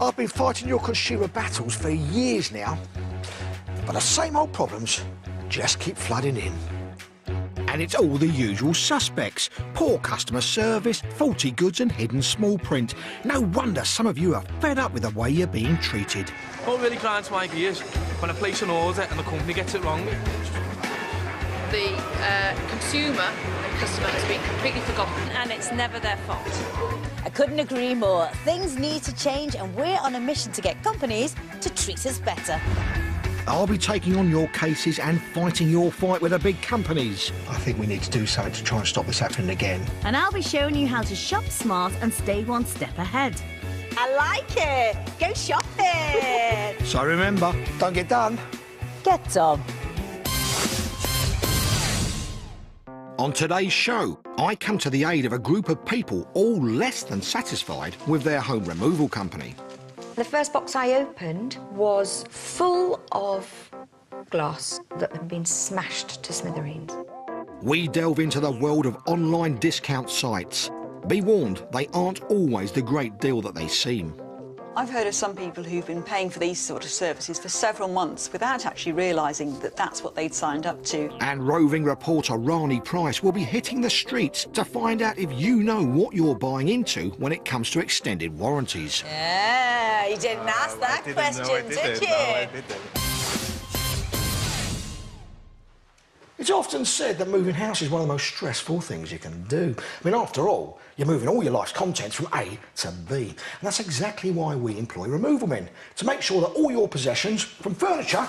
I've been fighting your consumer battles for years now, but the same old problems just keep flooding in. And it's all the usual suspects. Poor customer service, faulty goods and hidden small print. No wonder some of you are fed up with the way you're being treated. What really grinds my gears when I place an order and the company gets it wrong. The consumer and customer has been completely forgotten, and it's never their fault. I couldn't agree more. Things need to change, and we're on a mission to get companies to treat us better. I'll be taking on your cases and fighting your fight with the big companies. I think we need to do something to try and stop this happening again. And I'll be showing you how to shop smart and stay one step ahead. I like it. Go shopping. So remember, don't get done. Get Tom. On today's show, I come to the aid of a group of people all less than satisfied with their home removal company. The first box I opened was full of glass that had been smashed to smithereens. We delve into the world of online discount sites. Be warned, they aren't always the great deal that they seem. I've heard of some people who've been paying for these sort of services for several months without actually realising that that's what they'd signed up to. And roving reporter Rani Price will be hitting the streets to find out if you know what you're buying into when it comes to extended warranties. Yeah, you didn't ask that question, did you? No, I didn't. It's often said that moving house is one of the most stressful things you can do. I mean, after all, you're moving all your life's contents from A to B. And that's exactly why we employ removal men, to make sure that all your possessions, from furniture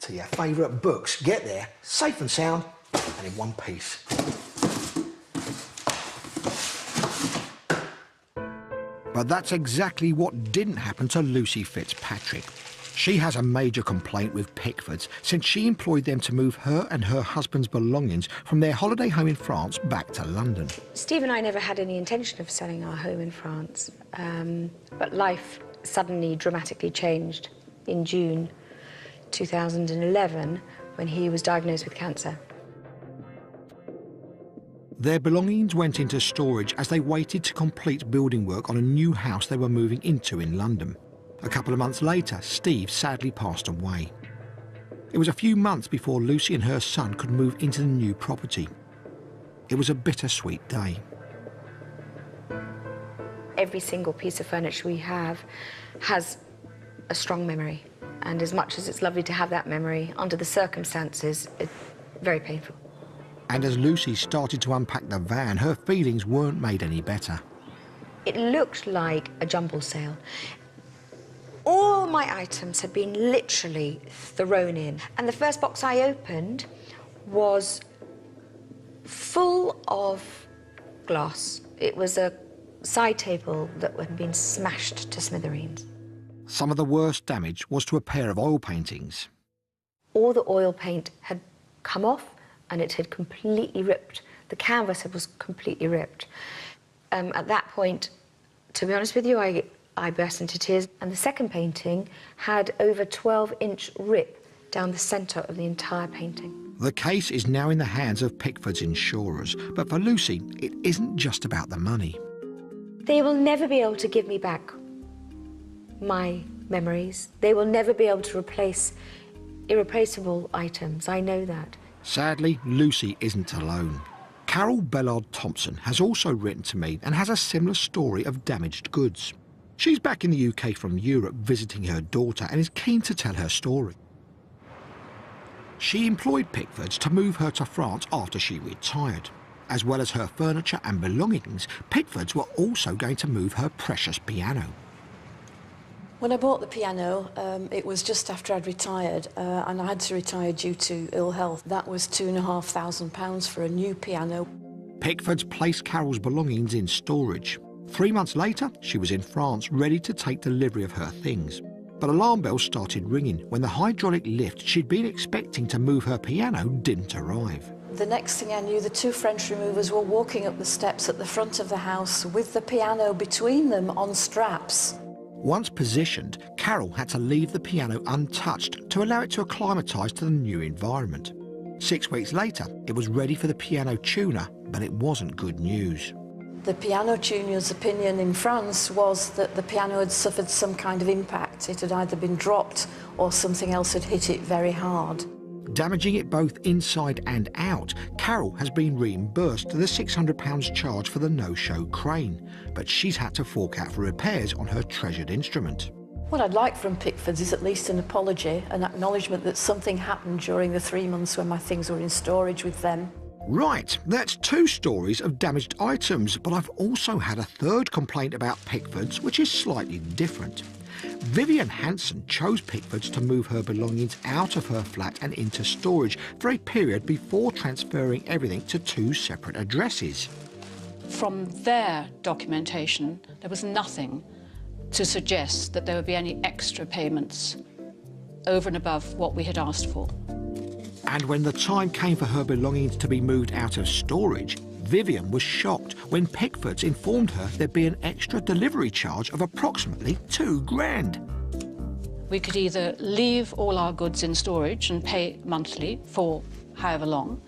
to your favourite books, get there safe and sound and in one piece. But that's exactly what didn't happen to Lucy Fitzpatrick. She has a major complaint with Pickfords since she employed them to move her and her husband's belongings from their holiday home in France back to London. Steve and I never had any intention of selling our home in France, but life suddenly dramatically changed in June 2011 when he was diagnosed with cancer. Their belongings went into storage as they waited to complete building work on a new house they were moving into in London. A couple of months later, Steve sadly passed away. It was a few months before Lucy and her son could move into the new property. It was a bittersweet day. Every single piece of furniture we have has a strong memory, and as much as it's lovely to have that memory, under the circumstances, it's very painful. And as Lucy started to unpack the van, her feelings weren't made any better. It looked like a jumble sale. All my items had been literally thrown in. And the first box I opened was full of glass. It was a side table that had been smashed to smithereens. Some of the worst damage was to a pair of oil paintings. All the oil paint had come off and it had completely ripped. The canvas was completely ripped. At that point, to be honest with you, I burst into tears, and the second painting had over 12-inch rip down the centre of the entire painting. The case is now in the hands of Pickford's insurers, but for Lucy, it isn't just about the money. They will never be able to give me back my memories. They will never be able to replace irreplaceable items, I know that. Sadly, Lucy isn't alone. Carol Bellard-Thompson has also written to me and has a similar story of damaged goods. She's back in the UK from Europe visiting her daughter and is keen to tell her story. She employed Pickfords to move her to France after she retired. As well as her furniture and belongings, Pickfords were also going to move her precious piano. When I bought the piano, it was just after I'd retired, and I had to retire due to ill health. That was £2,500 for a new piano. Pickfords placed Carol's belongings in storage. 3 months later, she was in France, ready to take delivery of her things. But alarm bells started ringing when the hydraulic lift she'd been expecting to move her piano didn't arrive. The next thing I knew, the two French removers were walking up the steps at the front of the house with the piano between them on straps. Once positioned, Carol had to leave the piano untouched to allow it to acclimatise to the new environment. 6 weeks later, it was ready for the piano tuner, but it wasn't good news. The piano tunier's opinion in France was that the piano had suffered some kind of impact. It had either been dropped or something else had hit it very hard. Damaging it both inside and out, Carol has been reimbursed the £600 charge for the no-show crane, but she's had to fork out for repairs on her treasured instrument. What I'd like from Pickford's is at least an apology, an acknowledgement that something happened during the 3 months when my things were in storage with them. Right, that's 2 stories of damaged items, but I've also had a third complaint about Pickford's, which is slightly different. Vivian Hanson chose Pickford's to move her belongings out of her flat and into storage for a period before transferring everything to 2 separate addresses. From their documentation, there was nothing to suggest that there would be any extra payments over and above what we had asked for. And when the time came for her belongings to be moved out of storage, Vivian was shocked when Pickford's informed her there'd be an extra delivery charge of approximately £2,000. We could either leave all our goods in storage and pay monthly for however long,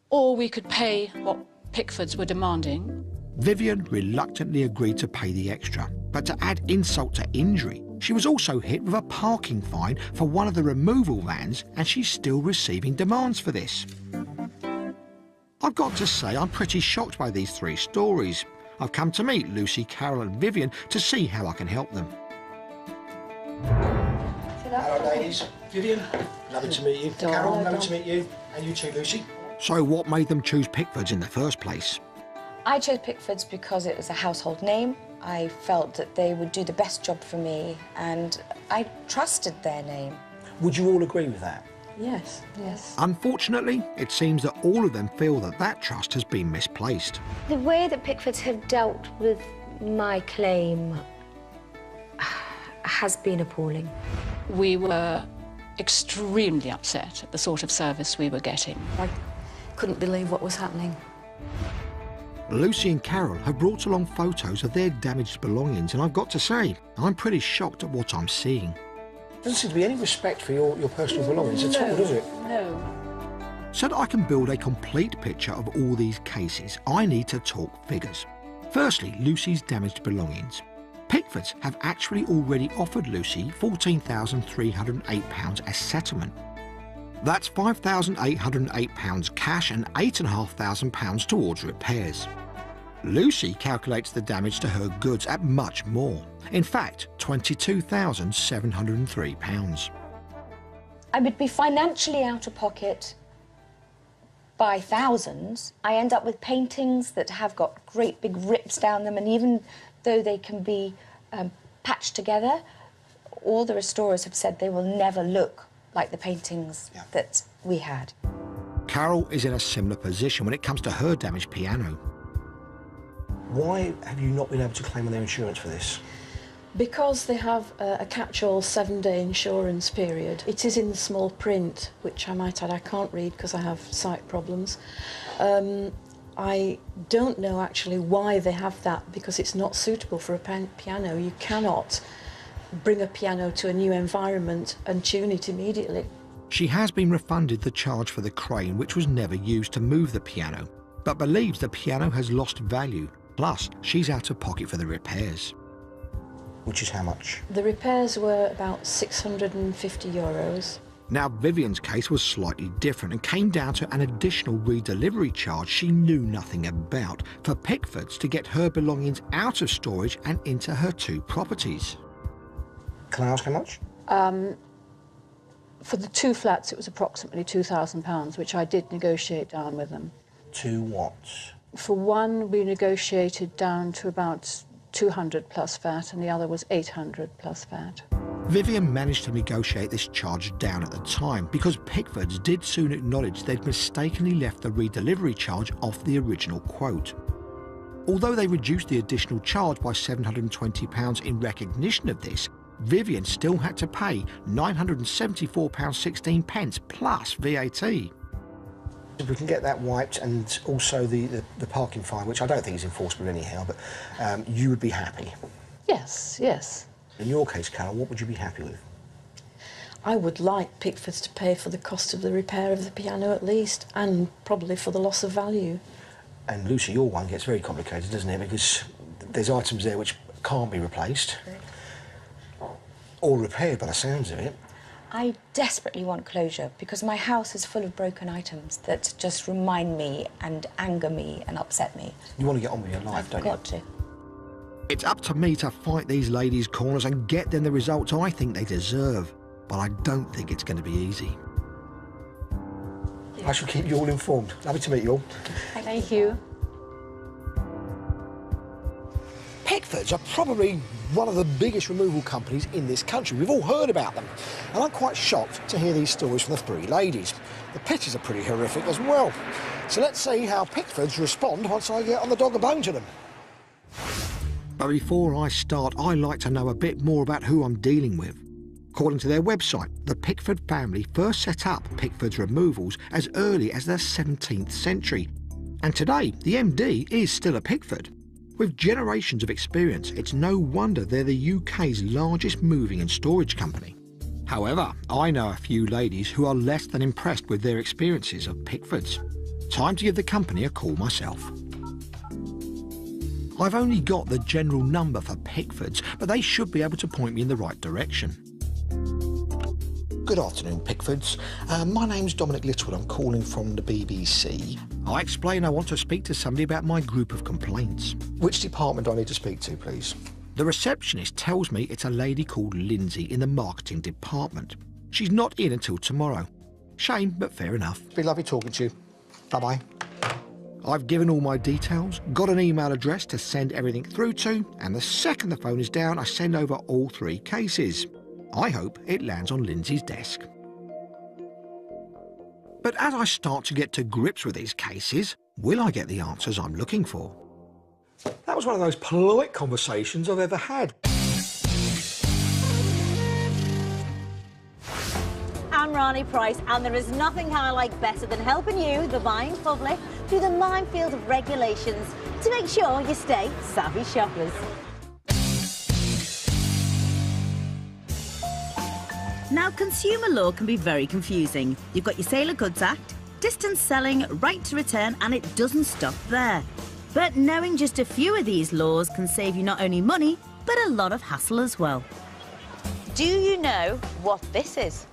or we could pay what Pickford's were demanding. Vivian reluctantly agreed to pay the extra, but to add insult to injury, she was also hit with a parking fine for one of the removal vans, and she's still receiving demands for this. I've got to say I'm pretty shocked by these 3 stories. I've come to meet Lucy, Carol and Vivian to see how I can help them. Hello ladies. Vivian, lovely to meet you. Carol, lovely to meet you. And you too, Lucy. So what made them choose Pickford's in the first place? I chose Pickford's because it was a household name. I felt that they would do the best job for me, and I trusted their name. Would you all agree with that? Yes, yes. Unfortunately, it seems that all of them feel that that trust has been misplaced. The way that Pickford's have dealt with my claim has been appalling. We were extremely upset at the sort of service we were getting. I couldn't believe what was happening. Lucy and Carol have brought along photos of their damaged belongings, and I've got to say, I'm pretty shocked at what I'm seeing. Doesn't seem to be any respect for your personal belongings at all, does it? No. So that I can build a complete picture of all these cases, I need to talk figures. Firstly, Lucy's damaged belongings. Pickford's have actually already offered Lucy £14,308 as settlement. That's £5,808 cash and £8,500 towards repairs. Lucy calculates the damage to her goods at much more. In fact, £22,703. I would be financially out of pocket by thousands. I end up with paintings that have got great big rips down them, and even though they can be patched together, all the restorers have said they will never look like the paintings that we had. Carol is in a similar position when it comes to her damaged piano. Why have you not been able to claim on their insurance for this? Because they have a catch-all 7-day insurance period. It is in the small print, which I might add I can't read because I have sight problems. I don't know actually why they have that, because it's not suitable for a piano. You cannot bring a piano to a new environment and tune it immediately. She has been refunded the charge for the crane, which was never used to move the piano, but believes the piano has lost value. Plus, she's out of pocket for the repairs. Which is how much? The repairs were about €650. Now, Vivian's case was slightly different and came down to an additional redelivery charge she knew nothing about for Pickford's to get her belongings out of storage and into her 2 properties. Can I ask how much? For the 2 flats, it was approximately £2,000, which I did negotiate down with them. To what? For one, we negotiated down to about 200 plus VAT, and the other was 800 plus VAT. Vivian managed to negotiate this charge down at the time because Pickford's did soon acknowledge they'd mistakenly left the redelivery charge off the original quote. Although they reduced the additional charge by £720 in recognition of this, Vivian still had to pay £974.16 plus VAT. If we can get that wiped, and also the parking fine, which I don't think is enforceable anyhow, but you would be happy? Yes, yes. In your case, Carol, what would you be happy with? I would like Pickford's to pay for the cost of the repair of the piano at least, and probably for the loss of value. And Lucy, your one gets very complicated, doesn't it? Because there's items there which can't be replaced or repaired by the sounds of it. I desperately want closure because my house is full of broken items that just remind me and anger me and upset me. You want to get on with your life, don't you? I've got to. It's up to me to fight these ladies' corners and get them the results I think they deserve. But I don't think it's going to be easy. I shall keep you all informed. Lovely to meet you all. Thank you. Pickfords are probably one of the biggest removal companies in this country. We've all heard about them. And I'm quite shocked to hear these stories from the three ladies. The pictures are pretty horrific as well. So let's see how Pickfords respond once I get on the dog a bone to them. But before I start, I like to know a bit more about who I'm dealing with. According to their website, the Pickford family first set up Pickford's removals as early as the 17th century. And today, the MD is still a Pickford. With generations of experience, it's no wonder they're the UK's largest moving and storage company. However, I know a few ladies who are less than impressed with their experiences of Pickfords. Time to give the company a call myself. I've only got the general number for Pickfords, but they should be able to point me in the right direction. Good afternoon, Pickfords. My name's Dominic Littlewood. I'm calling from the BBC. I explain I want to speak to somebody about my group of complaints. Which department do I need to speak to, please? The receptionist tells me it's a lady called Lindsay in the marketing department. She's not in until tomorrow. Shame, but fair enough. It's been lovely talking to you. Bye-bye. I've given all my details, got an email address to send everything through to, and the second the phone is down, I send over all three cases. I hope it lands on Lindsay's desk. But as I start to get to grips with these cases, will I get the answers I'm looking for? That was one of those polite conversations I've ever had. I'm Rani Price, and there is nothing I like better than helping you, the buying public, through the minefield of regulations to make sure you stay savvy shoppers. Now, consumer law can be very confusing. You've got your Sale of Goods Act, distance selling, right to return, and it doesn't stop there. But knowing just a few of these laws can save you not only money, but a lot of hassle as well. Do you know what this is?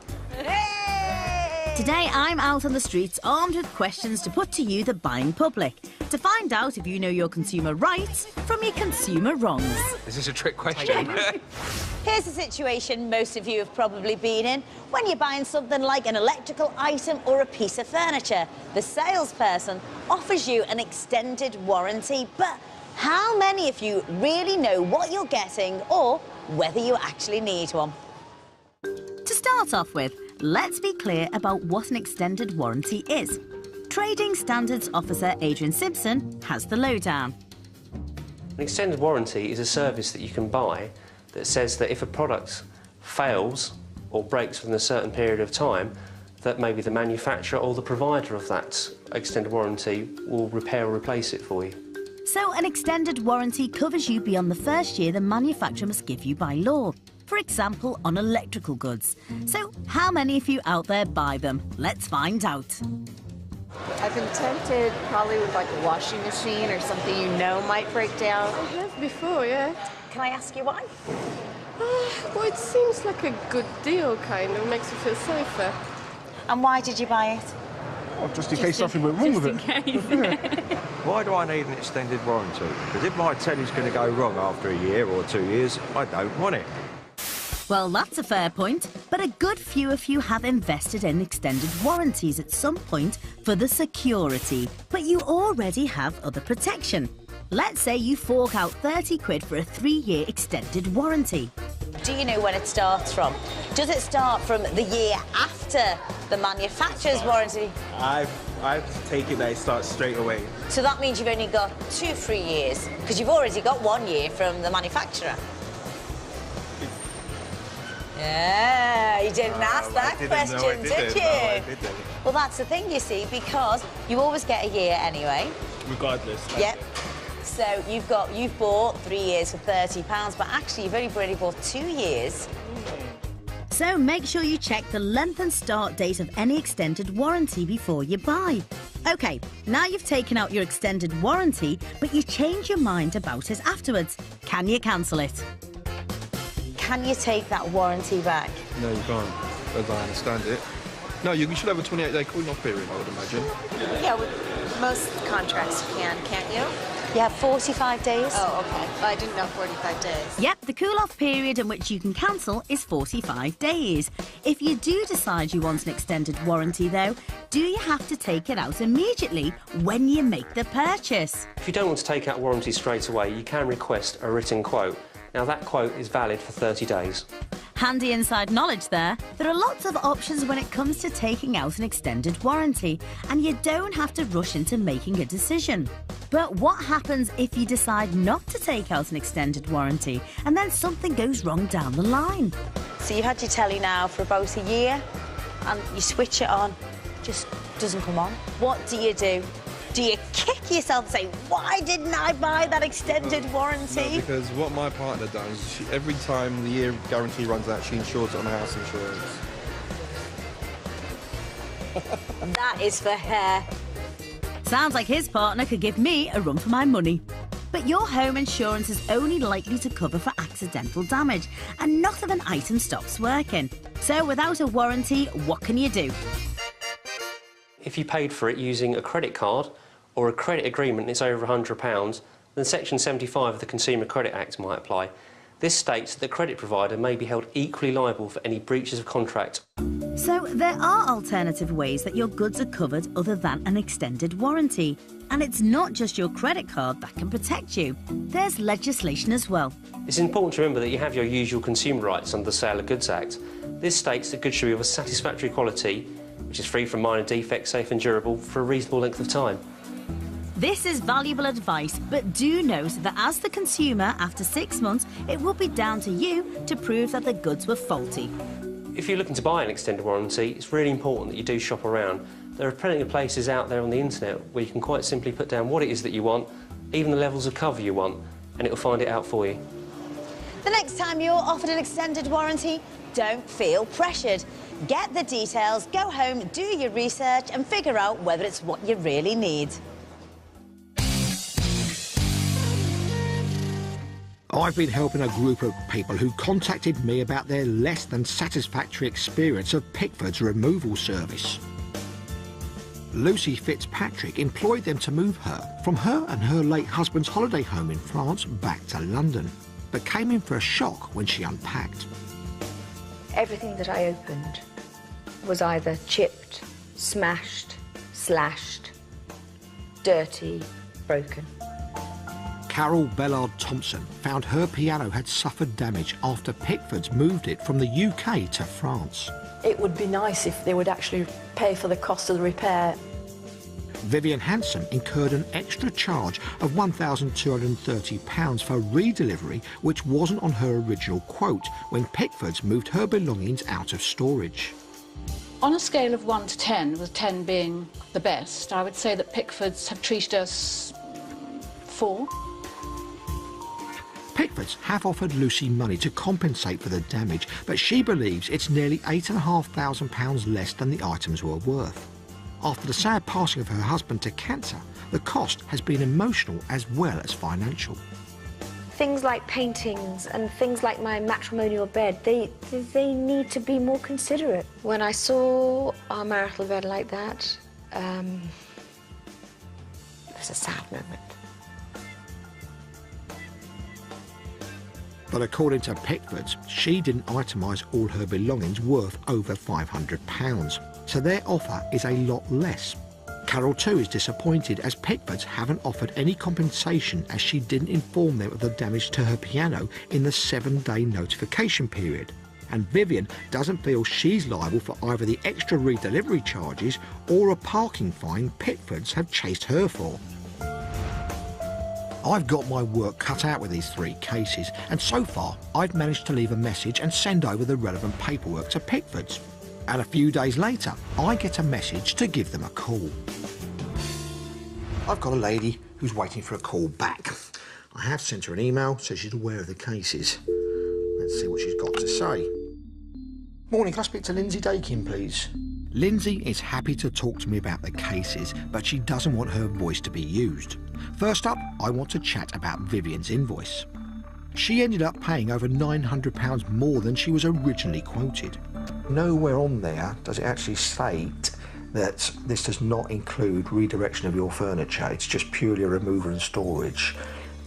Today, I'm out on the streets armed with questions to put to you, the buying public, to find out if you know your consumer rights from your consumer wrongs. Is this a trick question? Here's a situation most of you have probably been in. When you're buying something like an electrical item or a piece of furniture, the salesperson offers you an extended warranty, but how many of you really know what you're getting or whether you actually need one? To start off with, let's be clear about what an extended warranty is. Trading Standards Officer Adrian Simpson has the lowdown. An extended warranty is a service that you can buy that says that if a product fails or breaks within a certain period of time, that maybe the manufacturer or the provider of that extended warranty will repair or replace it for you. So an extended warranty covers you beyond the first year the manufacturer must give you by law. For example, on electrical goods. So how many of you out there buy them? Let's find out. I've been tempted probably with like a washing machine or something you know might break down. I have before, yeah. Can I ask you why? Well, it seems like a good deal, kind of. Makes you feel safer. And why did you buy it? Well, just in case something went wrong with it. Why do I need an extended warranty? Because if my telly's going to go wrong after a year or 2 years, I don't want it. Well, that's a fair point, but a good few of you have invested in extended warranties at some point for the security, but you already have other protection. Let's say you fork out 30 quid for a 3-year extended warranty. Do you know when it starts from? Does it start from the year after the manufacturer's warranty? I've taken that it starts straight away. So that means you've only got 2 free years, because you've already got 1 year from the manufacturer. Yeah, you didn't ask that question, did you? No, I didn't. Well, that's the thing, you see, because you always get a year anyway. Regardless. Yep. So you've bought 3 years for £30, but actually you've only bought 2 years. So make sure you check the length and start date of any extended warranty before you buy. OK, now you've taken out your extended warranty, but you change your mind about it afterwards. Can you cancel it? Can you take that warranty back? No, you can't, as I understand it. No, you should have a 28-day cooling-off period, I would imagine. Yeah, with most contracts you can, can't you? You have 45 days. Oh, OK. I didn't know 45 days. Yep, the cool-off period in which you can cancel is 45 days. If you do decide you want an extended warranty, though, do you have to take it out immediately when you make the purchase? If you don't want to take out warranty straight away, you can request a written quote. Now, that quote is valid for 30 days. Handy inside knowledge there. There are lots of options when it comes to taking out an extended warranty, and you don't have to rush into making a decision. But what happens if you decide not to take out an extended warranty and then something goes wrong down the line? So you've had your telly now for about a year and you switch it on, just doesn't come on. What do you do? Do you kick yourself and say, why didn't I buy that extended warranty? No, because what my partner does, every time the year guarantee runs out, she insures it on her house insurance. That is for her. Sounds like his partner could give me a run for my money. But your home insurance is only likely to cover for accidental damage, and not if an item stops working. So without a warranty, what can you do? If you paid for it using a credit card or a credit agreement and it's over £100, then Section 75 of the Consumer Credit Act might apply. This states that the credit provider may be held equally liable for any breaches of contract. So there are alternative ways that your goods are covered other than an extended warranty. And it's not just your credit card that can protect you. There's legislation as well. It's important to remember that you have your usual consumer rights under the Sale of Goods Act. This states that goods should be of a satisfactory quality, which is free from minor defects, safe and durable, for a reasonable length of time. This is valuable advice, but do note that as the consumer, after 6 months, it will be down to you to prove that the goods were faulty. If you're looking to buy an extended warranty, it's really important that you do shop around. There are plenty of places out there on the internet where you can quite simply put down what it is that you want, even the levels of cover you want, and it'll find it out for you. The next time you're offered an extended warranty, don't feel pressured. Get the details, go home, do your research and figure out whether it's what you really need. I've been helping a group of people who contacted me about their less than satisfactory experience of Pickford's removal service. Lucy Fitzpatrick employed them to move her from her and her late husband's holiday home in France back to London, but came in for a shock when she unpacked. Everything that I opened was either chipped, smashed, slashed, dirty, broken. Carol Bellard Thompson found her piano had suffered damage after Pickford's moved it from the UK to France. It would be nice if they would actually pay for the cost of the repair. Vivian Hanson incurred an extra charge of £1,230 for redelivery, which wasn't on her original quote when Pickford's moved her belongings out of storage. On a scale of 1 to 10, with 10 being the best, I would say that Pickford's have treated us 4. Pickford's have offered Lucy money to compensate for the damage, but she believes it's nearly £8,500 less than the items were worth. After the sad passing of her husband to cancer, the cost has been emotional as well as financial. Things like paintings and things like my matrimonial bed, they need to be more considerate. When I saw our marital bed like that, it was a sad moment. But according to Pickford's, she didn't itemise all her belongings worth over £500, so their offer is a lot less. Carol too is disappointed as Pickford's haven't offered any compensation as she didn't inform them of the damage to her piano in the 7-day notification period. And Vivian doesn't feel she's liable for either the extra redelivery charges or a parking fine Pickford's have chased her for. I've got my work cut out with these 3 cases, and so far I've managed to leave a message and send over the relevant paperwork to Pickford's. And a few days later, I get a message to give them a call. I've got a lady who's waiting for a call back. I have sent her an email, so she's aware of the cases. Let's see what she's got to say. Morning, can I speak to Lindsay Dakin, please? Lindsay is happy to talk to me about the cases, but she doesn't want her voice to be used. First up, I want to chat about Vivian's invoice. She ended up paying over £900 more than she was originally quoted. Nowhere on there does it actually state that this does not include redirection of your furniture. It's just purely a removal and storage.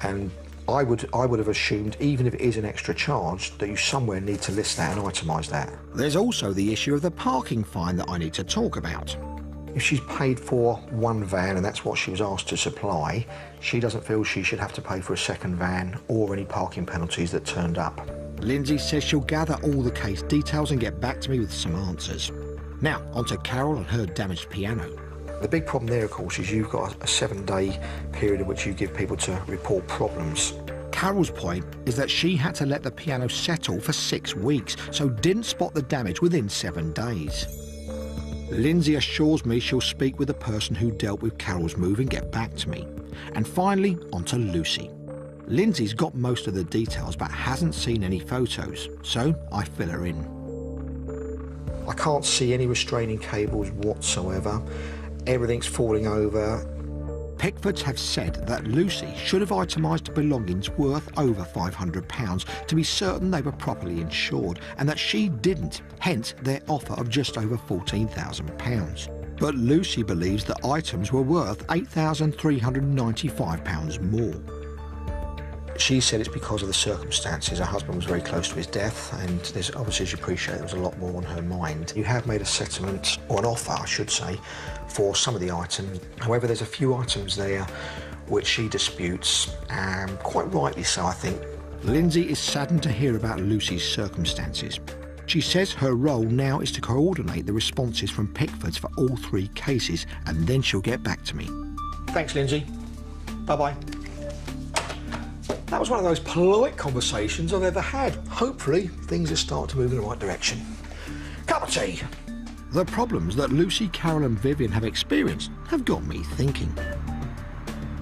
And I would have assumed, even if it is an extra charge, that you somewhere need to list that and itemise that. There's also the issue of the parking fine that I need to talk about. If she's paid for one van and that's what she was asked to supply, she doesn't feel she should have to pay for a second van or any parking penalties that turned up. Lindsay says she'll gather all the case details and get back to me with some answers. Now, on to Carol and her damaged piano. The big problem there, of course, is you've got a 7-day period in which you give people to report problems. Carol's point is that she had to let the piano settle for 6 weeks, so didn't spot the damage within 7 days. Lindsay assures me she'll speak with the person who dealt with Carol's move and get back to me. And finally, on to Lucy. Lindsay's got most of the details but hasn't seen any photos, so I fill her in. I can't see any restraining cables whatsoever. Everything's falling over. Pickfords have said that Lucy should have itemised belongings worth over £500 to be certain they were properly insured, and that she didn't, hence their offer of just over £14,000. But Lucy believes the items were worth £8,395 more. She said it's because of the circumstances. Her husband was very close to his death, and there's obviously, as you appreciate, there was a lot more on her mind. You have made a settlement, or an offer, I should say, for some of the items. However, there's a few items there which she disputes, and quite rightly so, I think. Lindsay is saddened to hear about Lucy's circumstances. She says her role now is to coordinate the responses from Pickfords for all 3 cases, and then she'll get back to me. Thanks, Lindsay. Bye-bye. That was one of those polite conversations I've ever had. Hopefully, things are starting to move in the right direction. Cup of tea. The problems that Lucy, Carol and Vivian have experienced have got me thinking.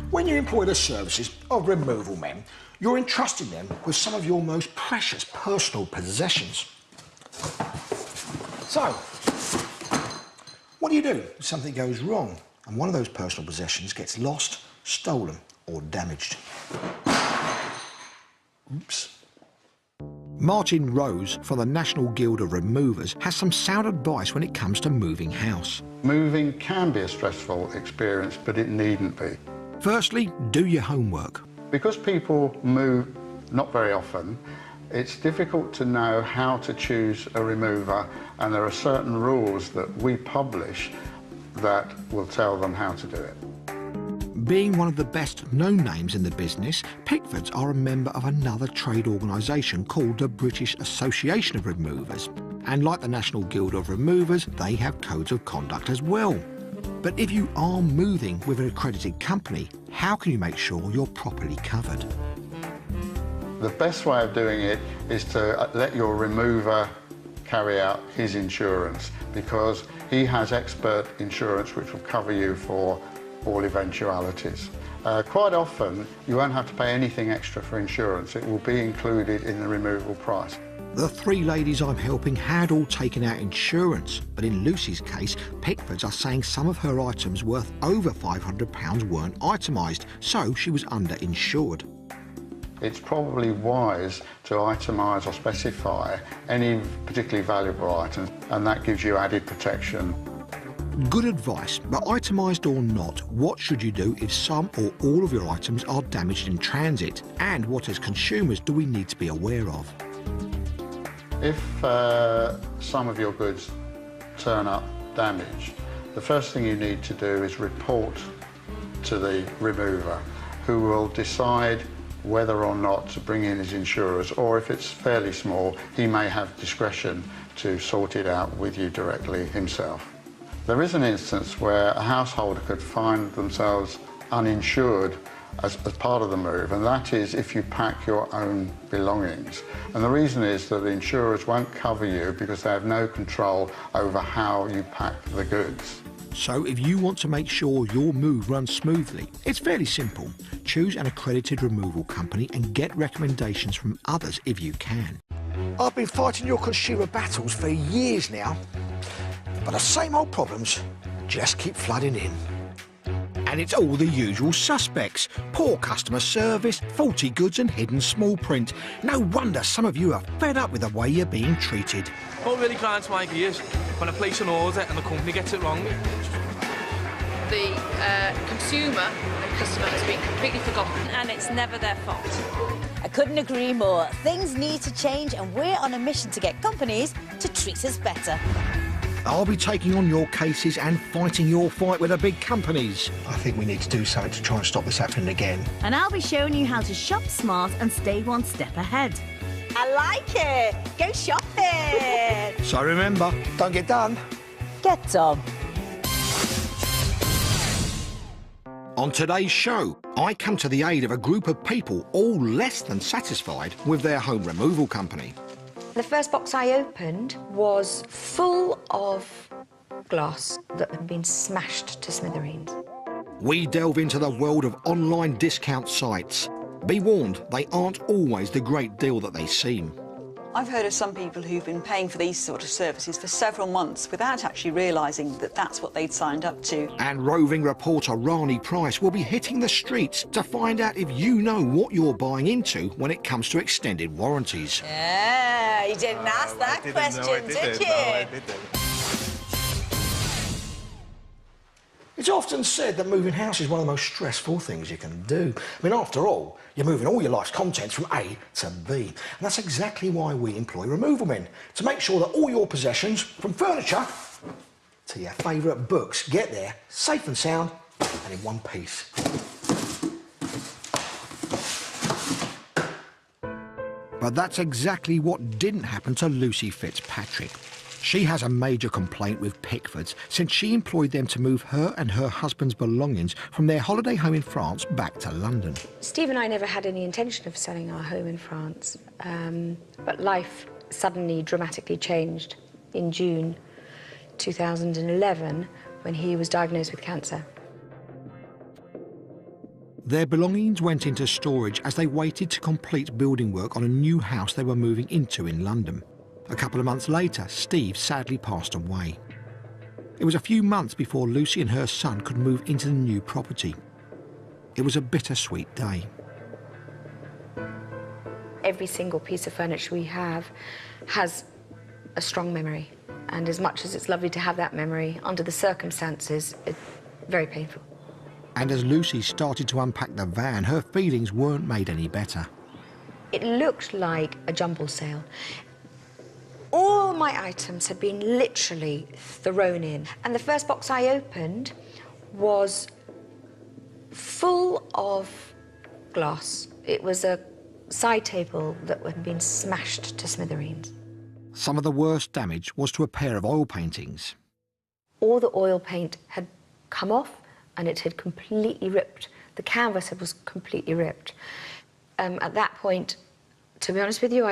When you employ the services of removal men, you're entrusting them with some of your most precious personal possessions. So, what do you do if something goes wrong and one of those personal possessions gets lost, stolen or damaged? Oops. Martin Rose from the National Guild of Removers has some sound advice when it comes to moving house. Moving can be a stressful experience, but it needn't be. Firstly, do your homework. Because people move not very often, it's difficult to know how to choose a remover, and there are certain rules that we publish that will tell them how to do it. Being one of the best known names in the business, Pickfords are a member of another trade organisation called the British Association of Removers. And like the National Guild of Removers, they have codes of conduct as well. But if you are moving with an accredited company, how can you make sure you're properly covered? The best way of doing it is to let your remover carry out his insurance, because he has expert insurance which will cover you for all eventualities. Quite often, you won't have to pay anything extra for insurance. It will be included in the removal price. The 3 ladies I'm helping had all taken out insurance, but in Lucy's case, Pickfords are saying some of her items worth over £500 weren't itemised, so she was underinsured. It's probably wise to itemise or specify any particularly valuable items, and that gives you added protection. Good advice, but itemised or not, what should you do if some or all of your items are damaged in transit? And what, as consumers, do we need to be aware of? If some of your goods turn up damaged, the first thing you need to do is report to the remover, who will decide whether or not to bring in his insurers, or if it's fairly small, he may have discretion to sort it out with you directly himself. There is an instance where a householder could find themselves uninsured as part of the move, and that is if you pack your own belongings. And the reason is that the insurers won't cover you because they have no control over how you pack the goods. So if you want to make sure your move runs smoothly, it's fairly simple. Choose an accredited removal company and get recommendations from others if you can. I've been fighting your consumer battles for years now. But the same old problems just keep flooding in. And it's all the usual suspects. Poor customer service, faulty goods and hidden small print. No wonder some of you are fed up with the way you're being treated. What really grinds my gears when I place an order and the company gets it wrong. The consumer and customer has been completely forgotten. And it's never their fault. I couldn't agree more. Things need to change and we're on a mission to get companies to treat us better. I'll be taking on your cases and fighting your fight with the big companies. I think we need to do something to try and stop this happening again. And I'll be showing you how to shop smart and stay one step ahead. I like it. Go shopping. So remember, don't get done. Get Tom. On today's show, I come to the aid of a group of people all less than satisfied with their home removal company. The first box I opened was full of glass that had been smashed to smithereens. We delve into the world of online discount sites. Be warned, they aren't always the great deal that they seem. I've heard of some people who've been paying for these sort of services for several months without actually realising that that's what they'd signed up to. And roving reporter Rani Price will be hitting the streets to find out if you know what you're buying into when it comes to extended warranties. Yeah, you didn't ask that question, did you? No, I didn't. It's often said that moving house is one of the most stressful things you can do. I mean, after all, you're moving all your life's contents from A to B. And that's exactly why we employ removal men, to make sure that all your possessions, from furniture to your favourite books, get there safe and sound and in one piece. But that's exactly what didn't happen to Lucy Fitzpatrick. She has a major complaint with Pickfords since she employed them to move her and her husband's belongings from their holiday home in France back to London. Steve and I never had any intention of selling our home in France, but life suddenly dramatically changed in June 2011 when he was diagnosed with cancer. Their belongings went into storage as they waited to complete building work on a new house they were moving into in London. A couple of months later, Steve sadly passed away. It was a few months before Lucy and her son could move into the new property. It was a bittersweet day. Every single piece of furniture we have has a strong memory, and as much as it's lovely to have that memory, under the circumstances, it's very painful. And as Lucy started to unpack the van, her feelings weren't made any better. It looked like a jumble sale. All my items had been literally thrown in. And the first box I opened was full of glass. It was a side table that had been smashed to smithereens. Some of the worst damage was to a pair of oil paintings. All the oil paint had come off and it had completely ripped. The canvas was completely ripped. At that point, to be honest with you,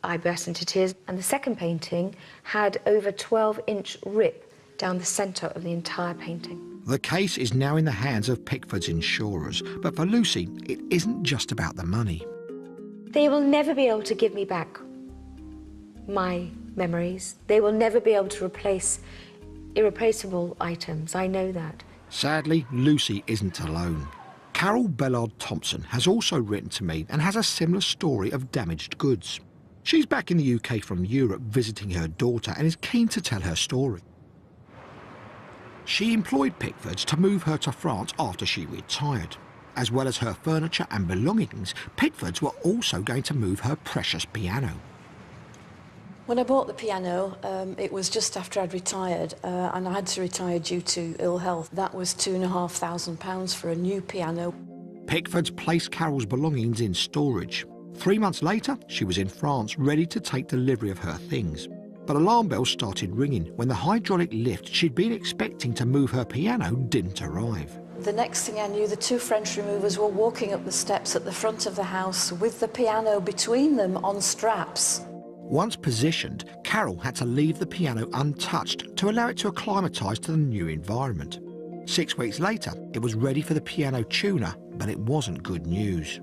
I burst into tears, and the second painting had over 12-inch rip down the centre of the entire painting. The case is now in the hands of Pickford's insurers, but for Lucy, it isn't just about the money. They will never be able to give me back my memories. They will never be able to replace irreplaceable items, I know that. Sadly, Lucy isn't alone. Carol Bellard-Thompson has also written to me and has a similar story of damaged goods. She's back in the UK from Europe visiting her daughter and is keen to tell her story. She employed Pickfords to move her to France after she retired. As well as her furniture and belongings, Pickfords were also going to move her precious piano. When I bought the piano, it was just after I'd retired, and I had to retire due to ill health. That was £2,500 for a new piano. Pickfords placed Carol's belongings in storage. 3 months later, she was in France, ready to take delivery of her things. But alarm bells started ringing when the hydraulic lift she'd been expecting to move her piano didn't arrive. The next thing I knew, the two French removers were walking up the steps at the front of the house with the piano between them on straps. Once positioned, Carol had to leave the piano untouched to allow it to acclimatise to the new environment. 6 weeks later, it was ready for the piano tuner, but it wasn't good news.